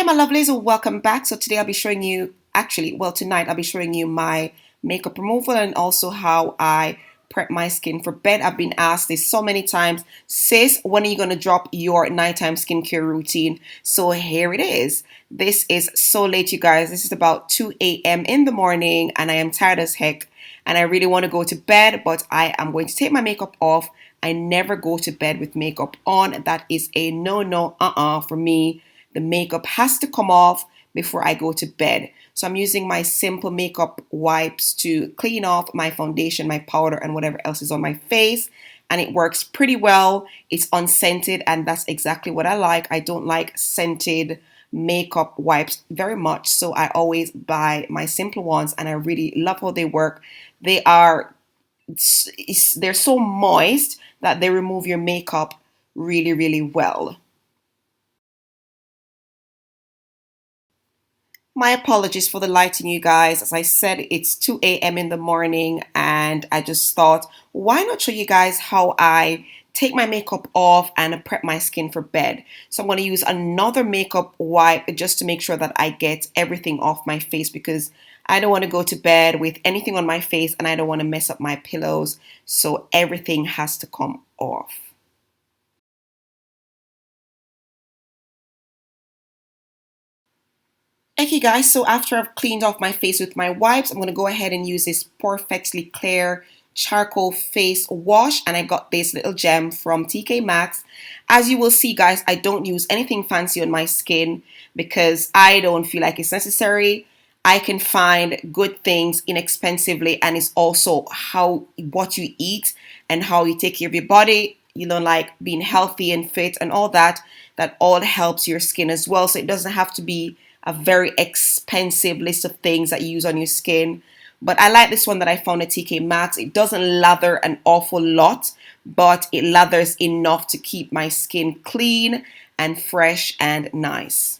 Hi, my lovelies, and welcome back. So today I'll be showing you, tonight I'll be showing you my makeup removal and also how I prep my skin for bed. I've been asked this so many times, sis, when are you going to drop your nighttime skincare routine? So here it is. This is so late, you guys. This is about 2 a.m. in the morning, and I am tired as heck. And I really want to go to bed, but I am going to take my makeup off. I never go to bed with makeup on. That is a no-no, for me. The makeup has to come off before I go to bed. So I'm using my simple makeup wipes to clean off my foundation, my powder, and whatever else is on my face. And it works pretty well. It's unscented, and that's exactly what I like. I don't like scented makeup wipes very much, so I always buy my simple ones, and I really love how they work. They are they're so moist that they remove your makeup really, really well. My apologies for the lighting, you guys. As I said, it's 2 a.m. in the morning, and I just thought, why not show you guys how I take my makeup off and prep my skin for bed. So I'm going to use another makeup wipe just to make sure that I get everything off my face, because I don't want to go to bed with anything on my face and I don't want to mess up my pillows. So everything has to come off. Okay guys, so after I've cleaned off my face with my wipes, I'm going to go ahead and use this perfectly clear charcoal face wash, and I got this little gem from TK Maxx. As you will see guys, I don't use anything fancy on my skin because I don't feel like it's necessary. I can find good things inexpensively, and it's also how what you eat and how you take care of your body, like being healthy and fit and all that, that all helps your skin as well. So it doesn't have to be a very expensive list of things that you use on your skin. But I like this one that I found at TK Maxx. It doesn't lather an awful lot, but it lathers enough to keep my skin clean and fresh and nice.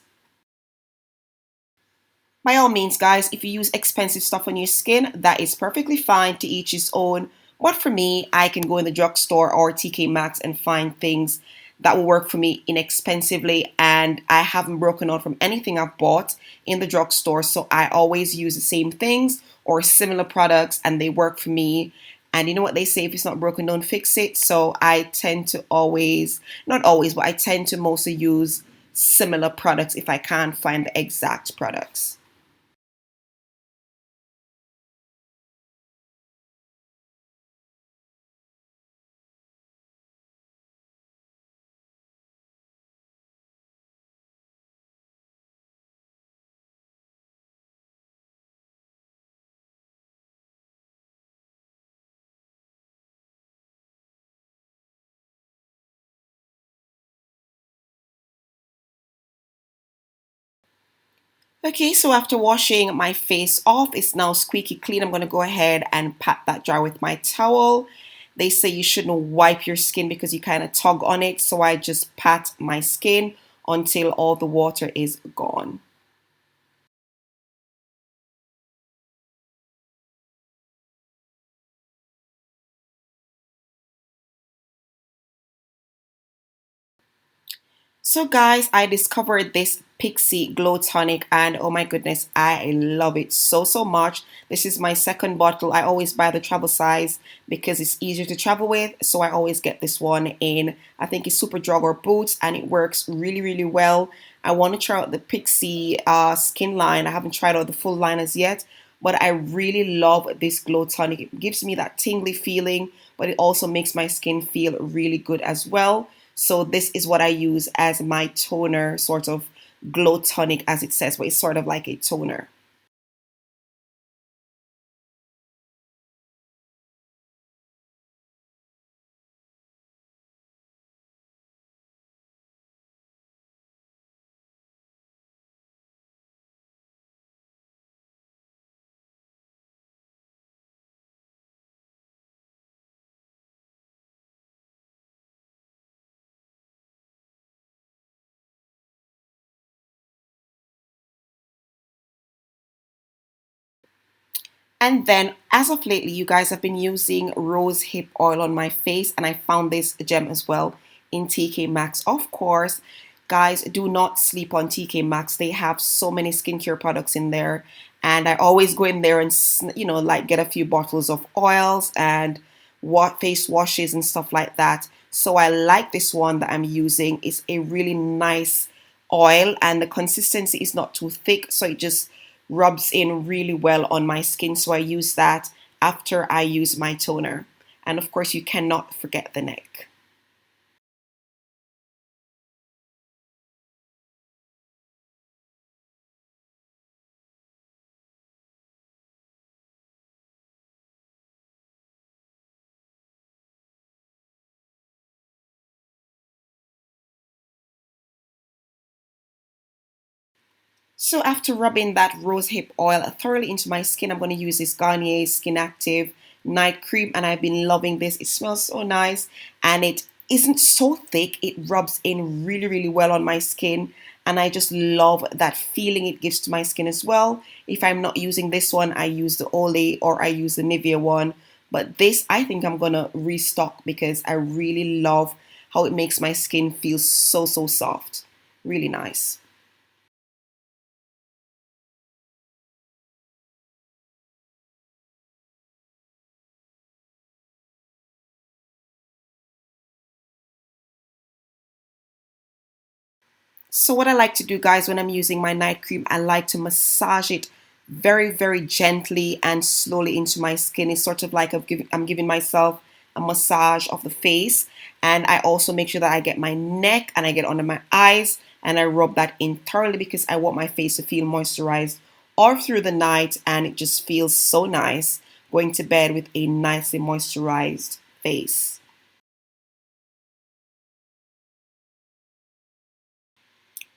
By all means, guys, if you use expensive stuff on your skin, that is perfectly fine, to each his own. But for me, I can go in the drugstore or TK Maxx and find things that will work for me inexpensively, and I haven't broken out from anything I've bought in the drugstore, so I always use the same things or similar products, and they work for me. And you know what they say, if it's not broken, don't fix it. So I tend to always, not always, but I tend to mostly use similar products if I can't find the exact products. Okay, so after washing my face off, it's now squeaky clean. I'm going to go ahead and pat that dry with my towel. They say you shouldn't wipe your skin because you kind of tug on it, so I just pat my skin until all the water is gone. So guys, I discovered this Pixie Glow Tonic, and oh my goodness, I love it so, so much. This is my second bottle. I always buy the travel size because it's easier to travel with. So I always get this one in, I think it's Super Drug or Boots, and it works really, really well. I want to try out the Pixie skin line. I haven't tried out the full line as yet, but I really love this Glow Tonic. It gives me that tingly feeling, but it also makes my skin feel really good as well. So this is what I use as my toner, sort of glow tonic as it says, but it's sort of like a toner. And then as of lately, you guys have been using rose hip oil on my face, and I found this gem as well in TK Maxx, of course. guys, do not sleep on TK Maxx. They have so many skincare products in there, and I always go in there and like get a few bottles of oils and what face washes and stuff like that. So I like this one that I'm using. It's a really nice oil, and the consistency is not too thick, so it just rubs in really well on my skin. So I use that after I use my toner. And of course, you cannot forget the neck. So after rubbing that rosehip oil thoroughly into my skin, I'm going to use this Garnier Skin Active Night Cream, and I've been loving this. It smells so nice, and it isn't so thick. It rubs in really, really well on my skin, and I just love that feeling it gives to my skin as well. If I'm not using this one, I use the Olay or I use the Nivea one, but this I think I'm going to restock because I really love how it makes my skin feel so, so soft. Really nice. So what I like to do, guys, when I'm using my night cream, I like to massage it very, very gently and slowly into my skin. It's sort of like I'm giving myself a massage of the face. And I also make sure that I get my neck and I get under my eyes and I rub that in thoroughly because I want my face to feel moisturized all through the night, and it just feels so nice going to bed with a nicely moisturized face.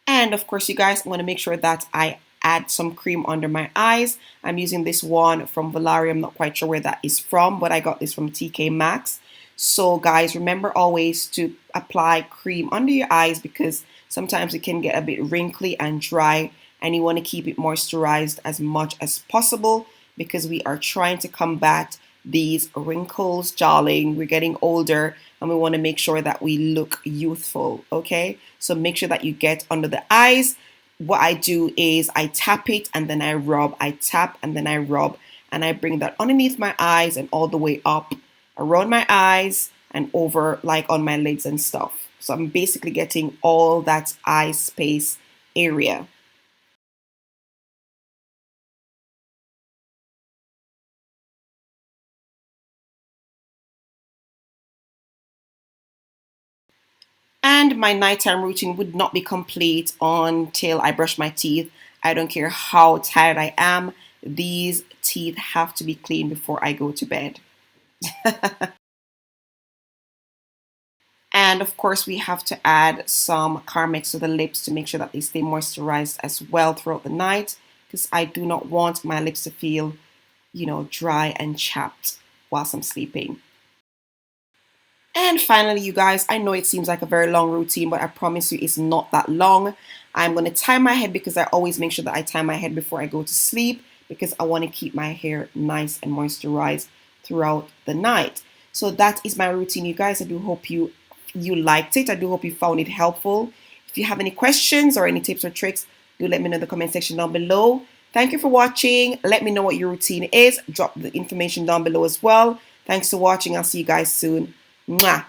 And of course, you guys, I want to make sure that I add some cream under my eyes. I'm using this one from Valari. I'm not quite sure where that is from, but I got this from TK Maxx. So guys, remember always to apply cream under your eyes because sometimes it can get a bit wrinkly and dry, and you want to keep it moisturized as much as possible because we are trying to combat these wrinkles, darling. We're getting older and we want to make sure that we look youthful, okay? So make sure that you get under the eyes. What I do is I tap it and then I rub. I tap and then I rub, and I bring that underneath my eyes and all the way up around my eyes and over like on my legs and stuff. So I'm basically getting all that eye space area. And my nighttime routine would not be complete until I brush my teeth. I don't care how tired I am. These teeth have to be clean before I go to bed. And of course, we have to add some Carmex to the lips to make sure that they stay moisturized as well throughout the night because I do not want my lips to feel, dry and chapped whilst I'm sleeping. And finally, you guys, I know it seems like a very long routine, but I promise you it's not that long. I'm going to tie my head because I always make sure that I tie my head before I go to sleep because I want to keep my hair nice and moisturized throughout the night. So that is my routine, you guys. I do hope you liked it. I do hope you found it helpful. If you have any questions or any tips or tricks, do let me know in the comment section down below. Thank you for watching. Let me know what your routine is. Drop the information down below as well. Thanks for watching. I'll see you guys soon. Mwah.